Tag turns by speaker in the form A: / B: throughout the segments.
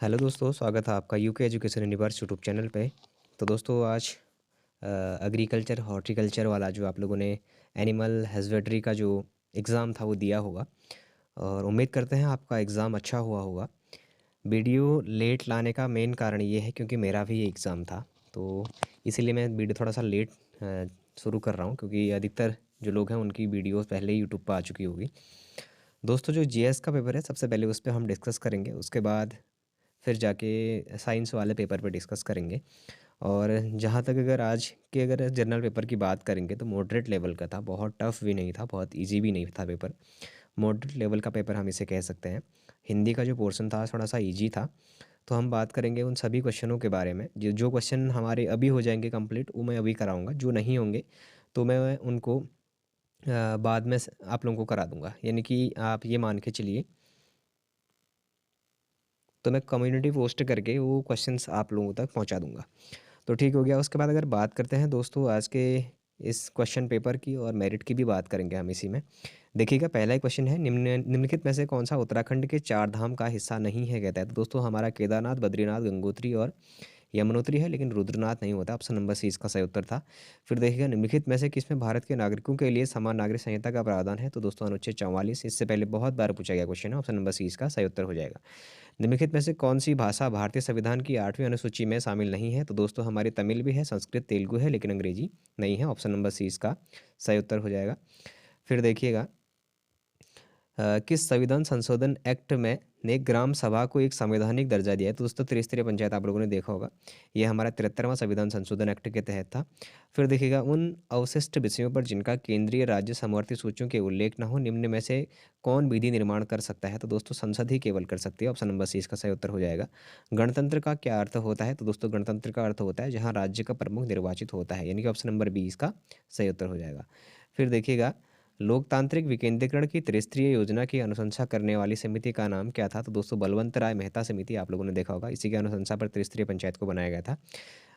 A: Hello दोस्तों, स्वागत है आपका UK education universe YouTube channel पे। तो दोस्तों आज एग्रीकल्चर हॉर्टिकल्चर वाला जो आप लोगों ने एनिमल हस्बेंड्री का जो एग्ज़ाम था वो दिया होगा और उम्मीद करते हैं आपका एग्ज़ाम अच्छा हुआ होगा। वीडियो लेट लाने का मेन कारण ये है क्योंकि मेरा भी एग्ज़ाम था, तो इसीलिए मैं वीडियो थोड़ा सा लेट शुरू कर रहा हूँ क्योंकि अधिकतर जो लोग हैं उनकी वीडियोस पहले ही यूट्यूब पर आ चुकी होगी। दोस्तों जो जीएस का पेपर है सबसे पहले उस पर हम डिस्कस करेंगे, उसके बाद फिर जाके साइंस वाले पेपर पे डिस्कस करेंगे। और जहाँ तक अगर जनरल पेपर की बात करेंगे तो मॉडरेट लेवल का था, बहुत टफ भी नहीं था, बहुत इजी भी नहीं था पेपर। मॉडरेट लेवल का पेपर हम इसे कह सकते हैं। हिंदी का जो पोर्शन था थोड़ा सा इजी था। तो हम बात करेंगे उन सभी क्वेश्चनों के बारे में। जो जो क्वेश्चन हमारे अभी हो जाएंगे कंप्लीट वो मैं अभी कराऊंगा, जो नहीं होंगे तो मैं उनको बाद में आप लोगों को करा दूंगा। यानी कि आप ये मान के चलिए, तो मैं कम्युनिटी पोस्ट करके वो क्वेश्चंस आप लोगों तक पहुंचा दूंगा। तो ठीक हो गया। उसके बाद अगर बात करते हैं दोस्तों आज के इस क्वेश्चन पेपर की, और मेरिट की भी बात करेंगे हम इसी में। देखिएगा, पहला ही क्वेश्चन है, निम्नलिखित में से कौन सा उत्तराखंड के चार धाम का हिस्सा नहीं है, कहता है। तो दोस्तों हमारा केदारनाथ, बद्रीनाथ, गंगोत्री और यमुनोत्री है, लेकिन रुद्रनाथ नहीं होता। ऑप्शन नंबर सी इसका सही उत्तर था। फिर देखिएगा, निम्नलिखित में से किसमें भारत के नागरिकों के लिए समान नागरिक संहिता का प्रावधान है। तो दोस्तों अनुच्छेद 44, इससे पहले बहुत बार पूछा गया क्वेश्चन है। ऑप्शन नंबर सी इसका सही उत्तर हो जाएगा। निम्नलिखित में से कौन सी भाषा भारतीय संविधान की 8वीं अनुसूची में शामिल नहीं है। तो दोस्तों हमारी तमिल भी है, संस्कृत, तेलुगु है, लेकिन अंग्रेजी नहीं है। ऑप्शन नंबर सी इसका सही उत्तर हो जाएगा। फिर देखिएगा, किस संविधान संशोधन एक्ट में ने ग्राम सभा को एक संवैधानिक दर्जा दिया है। तो दोस्तों त्रिस्तरीय पंचायत आप लोगों ने देखा होगा, ये हमारा 73वां संविधान संशोधन एक्ट के तहत था। फिर देखिएगा, उन अवशिष्ट विषयों पर जिनका केंद्रीय राज्य समवर्ती सूचियों के उल्लेख न हो, निम्न में से कौन विधि निर्माण कर सकता है। तो दोस्तों संसद ही केवल कर सकती है। ऑप्शन नंबर सी इसका सही उत्तर हो जाएगा। गणतंत्र का क्या अर्थ होता है। तो दोस्तों गणतंत्र का अर्थ होता है जहाँ राज्य का प्रमुख निर्वाचित होता है, यानी कि ऑप्शन नंबर बी इसका सही उत्तर हो जाएगा। फिर देखिएगा, लोकतांत्रिक विकेंद्रीकरण की त्रिस्तरीय योजना की अनुशंसा करने वाली समिति का नाम क्या था। तो दोस्तों बलवंत राय मेहता समिति आप लोगों ने देखा होगा, इसी की अनुशंसा पर त्रिस्तरीय पंचायत को बनाया गया था।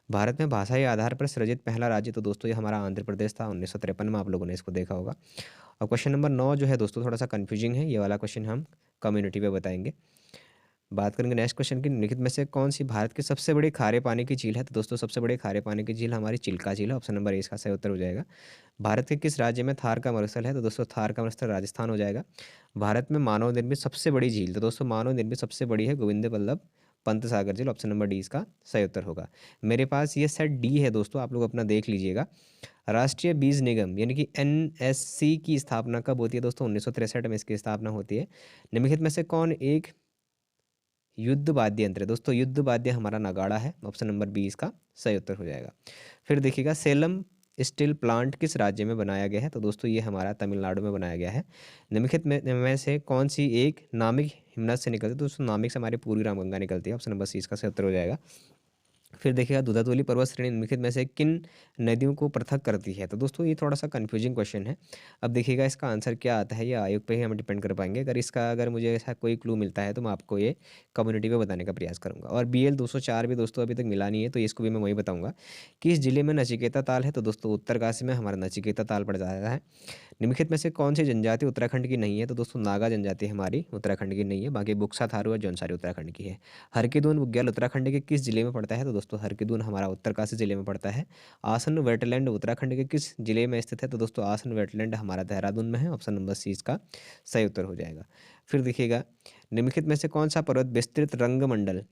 A: भारत में भाषाई आधार पर सृजित पहला राज्य, तो दोस्तों ये हमारा आंध्र प्रदेश था, 1953 में। आप लोगों ने इसको देखा होगा। और क्वेश्चन नंबर 9 जो है दोस्तों थोड़ा सा कन्फ्यूजिंग है, ये वाला क्वेश्चन हम कम्युनिटी पे बताएंगे। बात करेंगे नेक्स्ट क्वेश्चन की, निम्नलिखित में से कौन सी भारत की सबसे बड़ी खारे पानी की झील है। तो दोस्तों सबसे बड़ी खारे पानी की झील हमारी चिल्का झील है। ऑप्शन नंबर ए इसका सही उत्तर हो जाएगा। भारत के किस राज्य में थार का मरुस्थल है। तो दोस्तों थार का मरुस्थल राजस्थान हो जाएगा। भारत में मानव निर्मित सबसे बड़ी झील, तो दोस्तों मानव निर्मित सबसे बड़ी है गोविंद बल्लभ पंत सागर झील। ऑप्शन नंबर डी इसका सही उत्तर होगा। मेरे पास ये सेट डी है दोस्तों, आप लोग अपना देख लीजिएगा। राष्ट्रीय बीज निगम यानी कि एनएससी की स्थापना कब होती है। दोस्तों 1963 में इसकी स्थापना होती है। निम्नलिखित में से कौन एक युद्ध वाद्य यंत्र है। दोस्तों युद्ध वाद्य हमारा नगाड़ा है। ऑप्शन नंबर बी इसका सही उत्तर हो जाएगा। फिर देखिएगा, सेलम स्टील प्लांट किस राज्य में बनाया गया है। तो दोस्तों ये हमारा तमिलनाडु में बनाया गया है। निम्नलिखित में से कौन सी एक नामिक हिमनद से निकलती है। तो दोस्तों नामिक से हमारी पूरी रामगंगा निकलती है। ऑप्शन नंबर सी इसका सही उत्तर हो जाएगा। फिर देखिएगा, दुधातोली पर्वत श्रेणी निम्नलिखित में से किन नदियों को पृथक करती है। तो दोस्तों ये थोड़ा सा कंफ्यूजिंग क्वेश्चन है। अब देखिएगा इसका आंसर क्या आता है, ये आयोग पे ही हम डिपेंड कर पाएंगे। अगर मुझे ऐसा कोई क्लू मिलता है तो मैं आपको ये कम्युनिटी पे बताने का प्रयास करूंगा। और BL 204 भी दोस्तों अभी तक मिला नहीं है, तो इसको भी मैं वही बताऊंगा। किस जिले में नचिकेता ताल है। तो दोस्तों उत्तरकाशी में हमारा नचिकेता ताल पड़ जाता है। निम्नलिखित में से कौन सी जनजाति उत्तराखंड की नहीं है। तो दोस्तों नागा जनजाति हमारी उत्तराखंड की नहीं है, बाकी बुक्सा, थारू और जौनसारी उत्तराखंड की है। हरकीदून बुग्याल उत्तराखंड के किस जिले में पड़ता है। तो दोस्तों हरकीदून हमारा उत्तरकाशी जिले में पड़ता है। आसन वेटलैंड उत्तराखंड के किस जिले में स्थित है। तो दोस्तों आसन वेटलैंड हमारा देहरादून में है। ऑप्शन नंबर सी इसका सही उत्तर हो जाएगा। फिर देखिएगा, निम्नलिखित में से कौन सा पर्वत विस्तृत रंगमंडल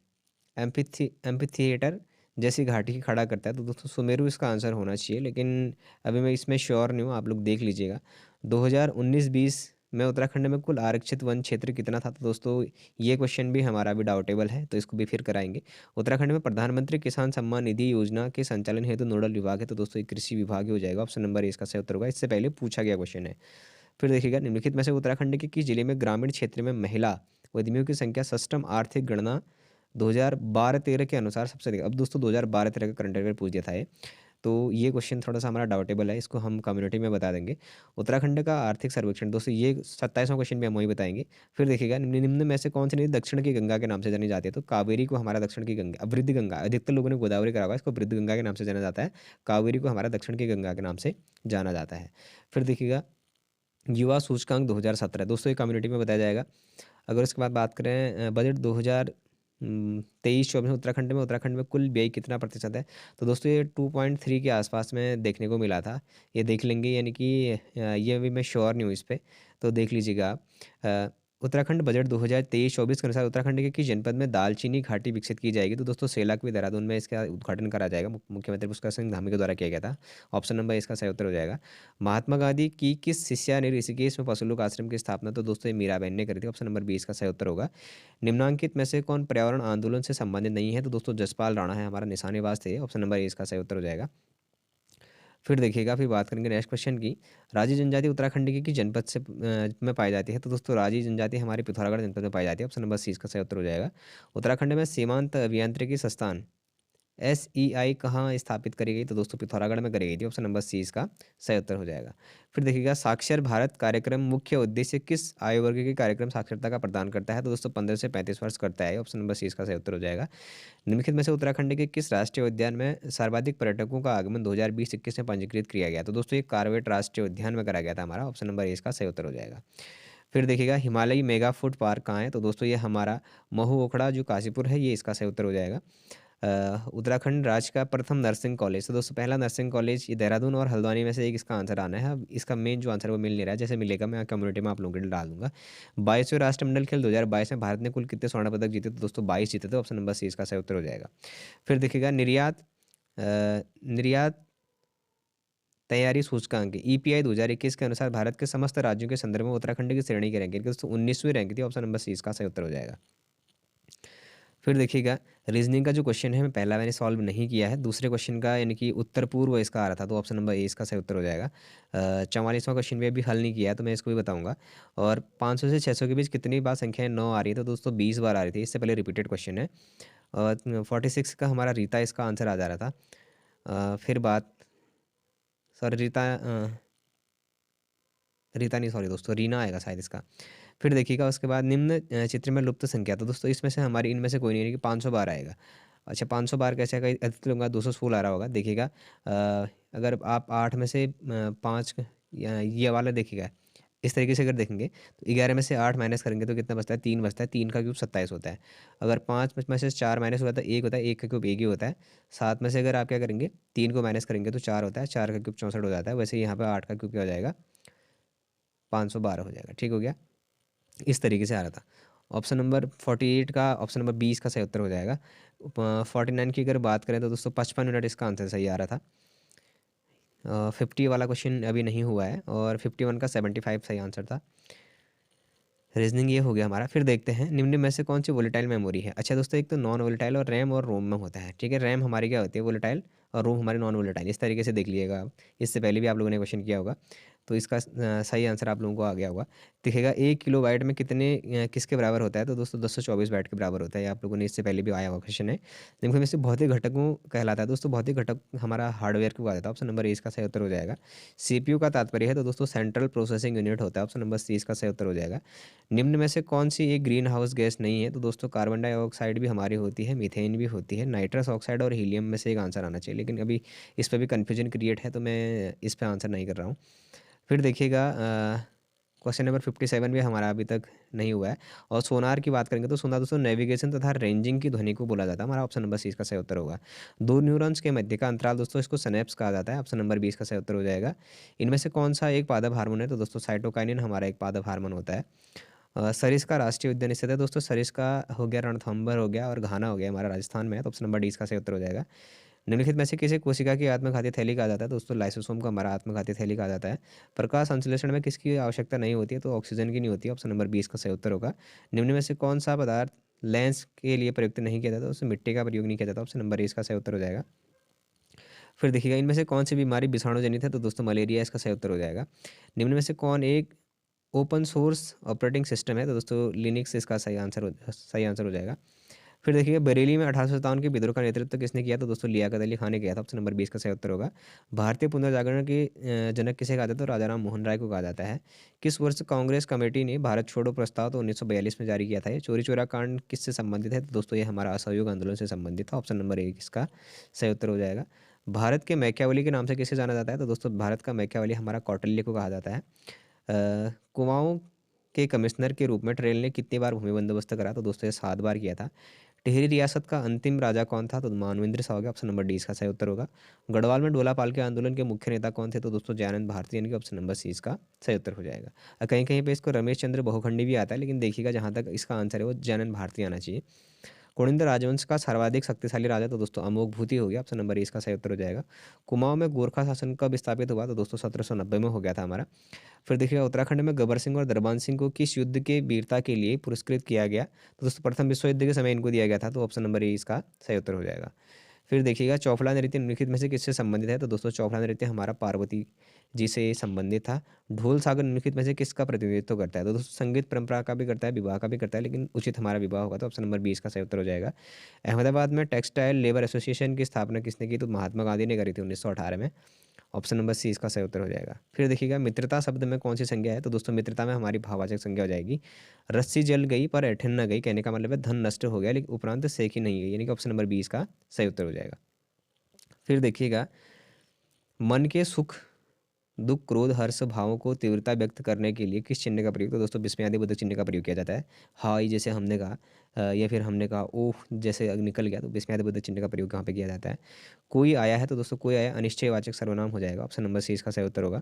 A: एम्फीथिएटर जैसी घाटी की खड़ा करता है। तो दोस्तों सुमेरु इसका आंसर होना चाहिए, लेकिन अभी मैं इसमें श्योर नहीं हूँ, आप लोग देख लीजिएगा। 2019-20 में उत्तराखंड में कुल आरक्षित वन क्षेत्र कितना था। तो दोस्तों ये क्वेश्चन भी हमारा भी डाउटेबल है, तो इसको भी फिर कराएंगे। उत्तराखंड में प्रधानमंत्री किसान सम्मान निधि योजना के संचालन हेतु नोडल विभाग है। तो दोस्तों ये कृषि विभाग ही हो जाएगा। ऑप्शन नंबर इसका सही उत्तर होगा, इससे पहले पूछा गया क्वेश्चन है। फिर देखिएगा, निम्नलिखित में से उत्तराखंड के किस जिले में ग्रामीण क्षेत्र में महिला उद्यमियों की संख्या सष्टम आर्थिक गणना 2012-13 के अनुसार सबसे अधिक। अब दोस्तों 2012-13 का करंट अफेयर पूछ दिया था ये, तो ये क्वेश्चन थोड़ा सा हमारा डाउटेबल है, इसको हम कम्युनिटी में बता देंगे। उत्तराखंड का आर्थिक सर्वेक्षण, दोस्तों ये 27वां क्वेश्चन भी हम वही बताएंगे। फिर देखिएगा, निम्न में से कौन सी नदी दक्षिण की गंगा के नाम से जानी जाती है। तो कावेरी को हमारा दक्षिण की गंगा, वृद्धि गंगा, अधिकतर लोगों ने गोदावरी करा हुआ है, इसको वृद्धि गंगा के नाम से जाना जाता है। कावेरी को हमारा दक्षिण की गंगा के नाम से जाना जाता है। फिर देखिएगा, युवा सूचकांक 2017 दोस्तों ये कम्युनिटी में बताया जाएगा। अगर उसके बाद बात करें बजट 23-24 में उत्तराखंड में कुल व्यय कितना प्रतिशत है? तो दोस्तों ये 2.3 के आसपास में देखने को मिला था। ये देख लेंगे, यानी कि ये अभी मैं श्योर नहीं हूँ इस पे, तो देख लीजिएगा आप। उत्तराखंड बजट 2023-24 के अनुसार उत्तराखंड के किस जनपद में दालचीनी घाटी विकसित की जाएगी? तो दोस्तों सेलाकुई देहरादून में इसका उद्घाटन करा जाएगा, मुख्यमंत्री पुष्कर सिंह धामी के द्वारा किया गया था। ऑप्शन नंबर इसका सही उत्तर हो जाएगा। महात्मा गांधी की किस शिष्या ने ऋषिकेश में पशुलोक आश्रम की स्थापना? तो दोस्तों ये मीराबेन ने करी थी। ऑप्शन नंबर 20 का सही उत्तर होगा। निम्नांकित में से कौन पर्यावरण आंदोलन से संबंधित नहीं है? तो दोस्तों जसपाल राणा है, हमारा निशानेबाज थे। ऑप्शन नंबर ए इसका सही उत्तर हो जाएगा। फिर देखिएगा, फिर बात करेंगे नेक्स्ट क्वेश्चन की। राजी जनजाति उत्तराखंड के किस जनपद से में पाई जाती है? तो दोस्तों राजी जनजाति हमारे पिथौरागढ़ जनपद में पाई जाती है। ऑप्शन नंबर सी इसका सही उत्तर हो जाएगा। उत्तराखंड में सीमांत अभियांत्रिकी संस्थान SEI कहाँ स्थापित करी गई? तो दोस्तों पिथौरागढ़ में करी गई थी। ऑप्शन नंबर सी इसका सही उत्तर हो जाएगा। फिर देखिएगा, साक्षर भारत कार्यक्रम मुख्य उद्देश्य किस आयु वर्ग के कार्यक्रम साक्षरता का प्रदान करता है? तो दोस्तों 15 से 35 वर्ष करता है। ऑप्शन नंबर सी इसका सही उत्तर हो जाएगा। निम्नलिखित में से उत्तराखंड के किस राष्ट्रीय उद्यान में सर्वाधिक पर्यटकों का आगमन 2020-21 में पंजीकृत किया गया? तो दोस्तों ये कार्बेट राष्ट्रीय उद्यान में करा गया था हमारा। ऑप्शन नंबर ए इसका सही उत्तर हो जाएगा। फिर देखिएगा, हिमालयी मेगा फूड पार्क कहाँ है? तो दोस्तों ये हमारा महू ओखड़ा जो काशीपुर है, ये इसका सही उत्तर हो जाएगा। उत्तराखंड राज्य का प्रथम नर्सिंग कॉलेज, तो दोस्तों पहला नर्सिंग कॉलेज ये देहरादून और हल्द्वानी में से एक इसका आंसर आना है। अब इसका मेन जो आंसर है वो मिल नहीं रहा है, जैसे मिलेगा मैं कम्युनिटी में आप लोगों के लिए डाल दूंगा। 22वें राष्ट्रमंडल खेल 2022 में भारत ने कुल कितने स्वर्ण पदक जीते? तो दोस्तों 22 जीते थे। ऑप्शन नंबर सी इसका सही उत्तर हो जाएगा। फिर देखिएगा, निर्यात तैयारी सूचकांक EPI 2021 के अनुसार भारत के समस्त राज्यों के संदर्भ में उत्तराखंड की श्रेणी की रैंकिंग दोस्तों 19वीं रैंक थी। ऑप्शन नंबर सी इसका सही उत्तर हो जाएगा। फिर देखिएगा, रीजनिंग का जो क्वेश्चन है मैं पहला मैंने सॉल्व नहीं किया है, दूसरे क्वेश्चन का यानी कि उत्तर पूर्व इसका आ रहा था, तो ऑप्शन नंबर ए इसका सही उत्तर हो जाएगा। 44वां क्वेश्चन भी अभी हल नहीं किया है, तो मैं इसको भी बताऊंगा। और 500 से 600 के बीच कितनी बार संख्याएं 9 आ रही है? तो दोस्तों 20 बार आ रही थी, इससे पहले रिपीटेड क्वेश्चन है। और 46 का हमारा रीता इसका आंसर आ जा रहा था। फिर बात, सॉरी रीता नहीं, सॉरी दोस्तों, रीना आएगा शायद इसका। फिर देखिएगा उसके बाद, निम्न चित्र में लुप्त संख्या, तो दोस्तों इसमें से हमारी इनमें से कोई नहीं है कि 500 बार आएगा। अच्छा 500 बार कैसे आएगा? अधिक लूँगा 216 आ रहा होगा। देखिएगा, अगर आप 8 में से 5 ये वाला देखिएगा, इस तरीके से अगर देखेंगे तो 11 में से 8 माइनस करेंगे तो कितना बचता है? 3 बचता है। 3 का क्यूब 27 होता है। अगर 5 में से 4 माइनस होता है तो 1 होता है, 1 का क्यूब 1 ही होता है। 7 में से अगर आप क्या करेंगे, 3 को माइनस करेंगे तो 4 होता है, 4 का क्यूब 64 हो जाता है। वैसे यहाँ पर 8 का क्यूब क्या हो जाएगा? 512 हो जाएगा। ठीक हो गया, इस तरीके से आ रहा था। ऑप्शन नंबर 48 का, ऑप्शन नंबर 20 का सही उत्तर हो जाएगा। 49 की अगर बात करें तो दोस्तों 55 मिनट इसका आंसर सही आ रहा था। 50 वाला क्वेश्चन अभी नहीं हुआ है, और 51 का 75 सही आंसर था। रीजनिंग ये हो गया हमारा। फिर देखते हैं, निम्न में से कौन सी वोलेटाइल मेमोरी है? अच्छा दोस्तों, एक तो नॉन वोलेटाइल और रैम और रोम में होता है। ठीक है, रैम हमारी क्या होती है? वोलेटाइल, और रोम हमारी नॉन वोलेटाइल। इस तरीके से देख लीजिएगा आप, इससे पहले भी आप लोगों ने क्वेश्चन किया होगा, तो इसका सही आंसर आप लोगों को आ गया होगा। देखिएगा, 1 किलो बाइट में कितने किसके बराबर होता है? तो दोस्तों 224 बाइट के बराबर होता है। ये आप लोगों ने इससे पहले भी आया हुआ क्वेश्चन है। जिनमें में से भौतिक घटकों कहलाता है। दोस्तों भौतिक घटक हमारा हार्डवेयर को कहा जाता है। ऑप्शन नंबर ए इसका सही उत्तर हो जाएगा। CPU का तात्पर्य है तो दोस्तों सेंट्रल प्रोसेसिंग यूनिट होता है। ऑप्शन नंबर सी इसका सही उत्तर हो जाएगा। निम्न में से कौन सी एक ग्रीन हाउस गैस नहीं है? तो दोस्तों कार्बन डाइऑक्साइड भी हमारी होती है, मीथेन भी होती है, नाइट्रस ऑक्साइड और हीलियम में से एक आंसर आना चाहिए, लेकिन अभी इस पर भी कन्फ्यूजन क्रिएट है, तो मैं इस पर आंसर नहीं कर रहा हूँ। फिर देखिएगा, क्वेश्चन नंबर 57 भी हमारा अभी तक नहीं हुआ है। और सोनार की बात करेंगे तो सोनार दोस्तों नेविगेशन तथा रेंजिंग की ध्वनि को बोला जाता है। हमारा ऑप्शन नंबर सी इसका सही उत्तर होगा। दो न्यूरॉन्स के मध्य का अंतराल दोस्तों इसको सिनेप्स कहा जाता है। ऑप्शन नंबर 20 का सही उत्तर हो जाएगा। इनमें से कौन सा एक पादप हार्मोन है? तो दोस्तों साइटोकाइनिन हमारा एक पादप हार्मोन होता है। सरिस का राष्ट्रीय उद्यान स्थित है दोस्तों, सरिस का हो गया, रणथंभौर हो गया, और घाना हो गया, हमारा राजस्थान में है। तो ऑप्शन नंबर डी इसका सही उत्तर हो जाएगा। निम्नलिखित में से किसी कोशिका की आत्मघाती थैली कहा जाता है? दोस्तों लाइसोसोम का हमारा आत्मघाती थैली कहा जाता है। प्रकाश संश्लेषण में किसकी आवश्यकता नहीं होती है? तो ऑक्सीजन की नहीं होती है। ऑप्शन नंबर 20 का सही उत्तर होगा। निम्न में से कौन सा पदार्थ लेंस के लिए प्रयुक्त नहीं किया जाता? उसमें मिट्टी का प्रयोग नहीं किया जाता। ऑप्शन नंबर 20 का सही उत्तर हो जाएगा। फिर देखिएगा, इनमें से कौन सी बीमारी विषाणु जनित है? तो दोस्तों मलेरिया इसका सही उत्तर हो जाएगा। निम्न में से कौन एक ओपन सोर्स ऑपरेटिंग सिस्टम है? तो दोस्तों लिनक्स इसका सही आंसर हो जाएगा। फिर देखिए, बरेली में 1857 के विद्रोह का नेतृत्व किसने किया? तो दोस्तों लियाकत अली खान ने किया था। ऑप्शन नंबर 20 का सही उत्तर होगा। भारतीय पुनर्जागरण के जनक किसे कहा जाता है? तो राजा राम मोहन राय को कहा जाता है। किस वर्ष कांग्रेस कमेटी ने भारत छोड़ो प्रस्ताव तो 1942 में जारी किया था? ये चोरी चोरा कांड किससे संबंधित है? तो दोस्तों ये हमारा असहयोग आंदोलन से संबंधित था। ऑप्शन नंबर 1 इसका सही उत्तर हो जाएगा। भारत के मैकियावली के नाम से किसे जाना जाता है? तो दोस्तों भारत का मैकियावली हमारा कौटिल्य को कहा जाता है। कुमाऊं के कमिश्नर के रूप में ट्रेल ने कितनी बार भूमि बंदोबस्त करा? तो दोस्तों ये 7 बार किया था। टिहरी रियासत का अंतिम राजा कौन था? तो मानवेंद्र शाह हो गया, ऑप्शन नंबर डी इसका सही उत्तर होगा। गढ़वाल में डोलापाल के आंदोलन के मुख्य नेता कौन थे? तो दोस्तों जयानंद भारती, यानी कि ऑप्शन नंबर सी इसका सही उत्तर हो जाएगा। कहीं कहीं पे इसको रमेश चंद्र बहुखंडी भी आता है, लेकिन देखिएगा जहाँ तक इसका आंसर है वो जयानंद भारती आना चाहिए। कुनिंद राजवंश का सर्वाधिक शक्तिशाली राजा? तो दोस्तों अमोघ भूति हो गया, ऑप्शन नंबर ए इसका सही उत्तर हो जाएगा। कुमाऊं में गोरखा शासन कब स्थापित हुआ? तो दोस्तों 1790 में हो गया था हमारा। फिर देखिएगा उत्तराखंड में गबर सिंह और दरबान सिंह को किस युद्ध के वीरता के लिए पुरस्कृत किया गया? तो दोस्तों प्रथम विश्व युद्ध के समय इनको दिया गया था, तो ऑप्शन नंबर ए इसका सही उत्तर हो जाएगा। फिर देखिएगा चौफला नृत्य निम्नलिखित में से किससे संबंधित है? तो दोस्तों चौफला नृत्य हमारा पार्वती जी से संबंधित था। ढोल सागर निम्नलिखित में से किसका प्रतिनिधित्व करता है? तो दोस्तों संगीत परंपरा का भी करता है, विवाह का भी करता है, लेकिन उचित हमारा विवाह होगा, तो ऑप्शन नंबर बी इसका सही उत्तर हो जाएगा। अहमदाबाद में टेक्सटाइल लेबर एसोसिएशन की स्थापना किसने की? तो महात्मा गांधी ने करी थी 1918 में। ऑप्शन नंबर सी इसका सही उत्तर हो जाएगा। फिर देखिएगा मित्रता शब्द में कौन सी संज्ञा है? तो दोस्तों मित्रता में हमारी भाववाचक संज्ञा हो जाएगी। रस्सी जल गई पर ऐठन न गई, कहने का मतलब है धन नष्ट हो गया लेकिन उपरांत सेक ही नहीं गई, यानी कि ऑप्शन नंबर बी इसका सही उत्तर हो जाएगा। फिर देखिएगा मन के सुख दुख क्रोध हर्ष भावों को तीव्रता व्यक्त करने के लिए किस चिन्ह का प्रयोग? तो दोस्तों विस्मयादिबोधक चिन्ह का प्रयोग किया जाता है। हाय जैसे हमने कहा, या फिर हमने कहा ओह जैसे निकल गया, तो विस्मयादिबोधक चिन्ह का प्रयोग यहाँ पे किया जाता है। कोई आया है? तो दोस्तों कोई आया अनिश्चयवाचक सर्वनाम हो जाएगा, ऑप्शन नंबर सी इसका सही उत्तर होगा।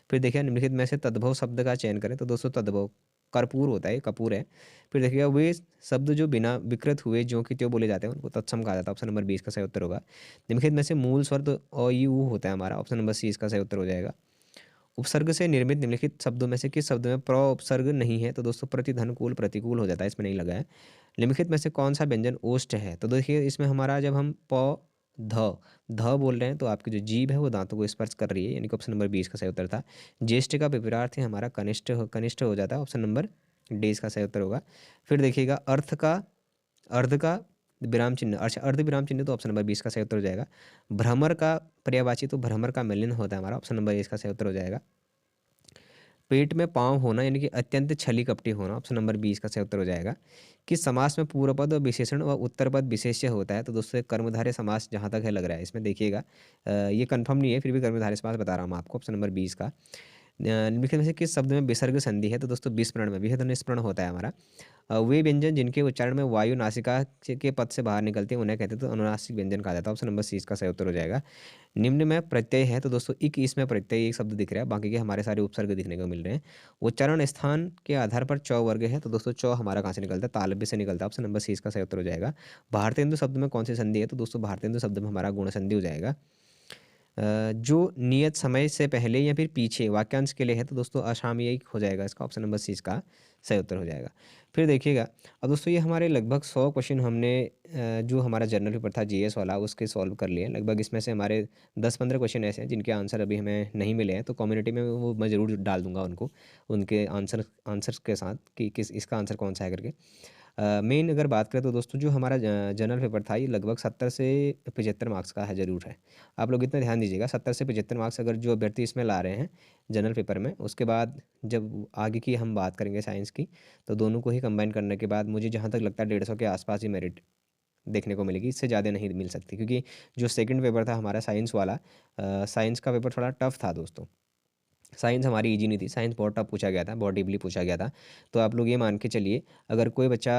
A: फिर देखिए निम्नलिखित में से तद्भव शब्द का चयन करें, तो दोस्तों तद्भव कर्पूर होता है, कपूर है। फिर देखिएगा वे शब्द जो बिना विकृत हुए जो कि त्यों बोले जाते हैं उनको तत्सम कहा जाता है, ऑप्शन नंबर बी इसका सही उत्तर होगा। निम्नलिखित में से मूल स्वर अ ई उ होता है हमारा, ऑप्शन नंबर सी इसका सही उत्तर हो जाएगा। उपसर्ग से निर्मित निम्नलिखित शब्दों में से किस शब्द में प्र उपसर्ग नहीं है? तो दोस्तों प्रतिधनुकूल प्रतिकूल हो जाता है, इसमें नहीं लगा है। निम्नलिखित में से कौन सा व्यंजन ओष्ठ है? तो देखिए इसमें हमारा जब हम प ध ध बोल रहे हैं तो आपकी जो जीभ है वो दांतों को स्पर्श कर रही है, यानी कि ऑप्शन नंबर 20 का सही उत्तर था। ज्येष्ठ का विपरीत है हमारा कनिष्ठ हो जाता है, ऑप्शन नंबर डी इसका सही उत्तर होगा। फिर देखिएगा अर्ध का विराम चिन्ह, अच्छा अर्ध विराम चिन्ह, तो ऑप्शन नंबर 20 का सही उत्तर हो जाएगा। भ्रमर का पर्यायवाची, तो भ्रमर का मेलिन होता है हमारा, ऑप्शन नंबर ए इसका सही उत्तर हो जाएगा। पेट में पाँव होना यानी कि अत्यंत छली कपटी होना, ऑप्शन नंबर बी इसका सही उत्तर हो जाएगा। किस समास में पूर्व पद और विशेषण व उत्तर पद विशेष्य होता है? तो दोस्तों कर्मधारय समास जहाँ तक है लग रहा है इसमें देखिएगा, ये कंफर्म नहीं है फिर भी कर्मधारय समास बता रहा हूँ आपको, ऑप्शन नंबर 20 का। निम्नलिखित में से किस शब्द में विसर्ग संधि है? तो दोस्तों विस्मरण में विहद निस्मरण होता है हमारा। वे व्यंजन जिनके उच्चारण में वायु नासिका के पद से बाहर निकलती है उन्हें कहते हैं तो अनुनासिक व्यंजन कहा जाता है, ऑप्शन नंबर सी इसका सही उत्तर हो जाएगा। निम्न में प्रत्यय है, तो दोस्तों इक इसमें प्रत्यय एक शब्द दिख रहा है, बाकी के हमारे सारे उपसर्ग दिखने को मिल रहे हैं। उच्चारण स्थान के आधार पर चौ वर्ग है, तो दोस्तों चौ हमारा कहाँ से निकलता है? तालव्य से निकलता है, ऑप्शन नंबर सी इसका सही उत्तर हो जाएगा। भारतेंदु शब्द में कौन सी संधि है? तो दोस्तों भारतेंदु शब्द में हमारा गुण संधि हो जाएगा। जो नियत समय से पहले या फिर पीछे वाक्यांश के लिए है, तो दोस्तों असामयिक हो जाएगा इसका, ऑप्शन नंबर सी इसका सही उत्तर हो जाएगा। फिर देखिएगा अब दोस्तों ये हमारे लगभग 100 क्वेश्चन हमने जो हमारा जनरल पेपर था जीएस वाला उसके सॉल्व कर लिए लगभग। इसमें से हमारे 10-15 क्वेश्चन ऐसे हैं जिनके आंसर अभी हमें नहीं मिले हैं, तो कम्युनिटी में वो मैं ज़रूर डाल दूंगा उनको, उनके आंसर्स के साथ कि किस इसका आंसर कौन सा है करके। मेन अगर बात करें तो दोस्तों जो हमारा जनरल पेपर था ये लगभग 70 से 75 मार्क्स का है, ज़रूर है। आप लोग इतना ध्यान दीजिएगा, 70 से 75 मार्क्स अगर जो अभ्यर्थी इसमें ला रहे हैं जनरल पेपर में, उसके बाद जब आगे की हम बात करेंगे साइंस की, तो दोनों को ही कंबाइन करने के बाद मुझे जहाँ तक लगता है 150 के आसपास ही मेरिट देखने को मिलेगी, इससे ज़्यादा नहीं मिल सकती। क्योंकि जो सेकंड पेपर था हमारा साइंस वाला, साइंस का पेपर थोड़ा टफ था दोस्तों। साइंस हमारी इजी नहीं थी, साइंस बहुत टफ पूछा गया था, बहुत डीपली पूछा गया था। तो आप लोग ये मान के चलिए अगर कोई बच्चा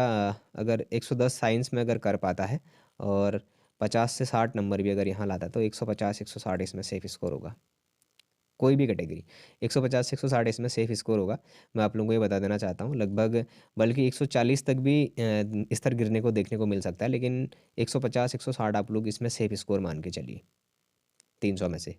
A: अगर 110 साइंस में अगर कर पाता है और 50 से 60 नंबर भी अगर यहाँ लाता है, तो 150 160 इसमें सेफ स्कोर होगा। कोई भी कैटेगरी 150 से 160 इसमें सेफ स्कोर होगा, मैं आप लोगों को ये बता देना चाहता हूँ लगभग। बल्कि 140 तक भी स्तर गिरने को देखने को मिल सकता है, लेकिन 150 160 आप लोग इसमें सेफ स्कोर मान के चलिए 300 में से।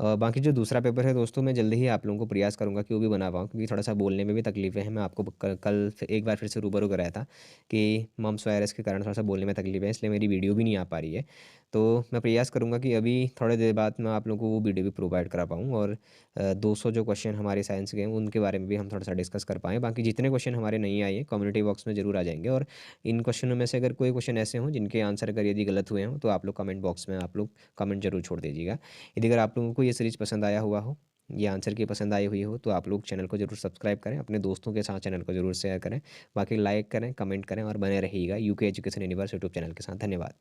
A: बाकी जो दूसरा पेपर है दोस्तों मैं जल्दी ही आप लोगों को प्रयास करूंगा कि वो भी बना पाऊँ, क्योंकि थोड़ा सा बोलने में भी तकलीफें हैं। मैं आपको कल एक बार फिर से रूबरू कराया था कि मम्स वायरस के कारण थोड़ा सा बोलने में तकलीफ है, इसलिए मेरी वीडियो भी नहीं आ पा रही है। तो मैं प्रयास करूंगा कि अभी थोड़े देर बाद मैं आप लोगों को वो वीडियो भी प्रोवाइड करा पाऊँ, और 200 जो क्वेश्चन हमारे साइंस के हैं उनके बारे में भी हम थोड़ा सा डिस्कस कर पाएँ। बाकी जितने क्वेश्चन हमारे नहीं आए हैं कम्युनिटी बॉक्स में ज़रूर आ जाएंगे, और इन क्वेश्चनों में से अगर कोई क्वेश्चन ऐसे हों जिनके आंसर अगर यदि गलत हुए हों तो आप लोग कमेंट बॉक्स में आप लोग कमेंट जरूर छोड़ दीजिएगा। यदि अगर आप लोगों को ये सीरीज पसंद आया हुआ हो, ये आंसर की पसंद आई हुई हो, तो आप लोग चैनल को जरूर सब्सक्राइब करें, अपने दोस्तों के साथ चैनल को जरूर शेयर करें, बाकी लाइक करें, कमेंट करें और बने रहिएगा UK education universe YouTube channel के साथ। धन्यवाद।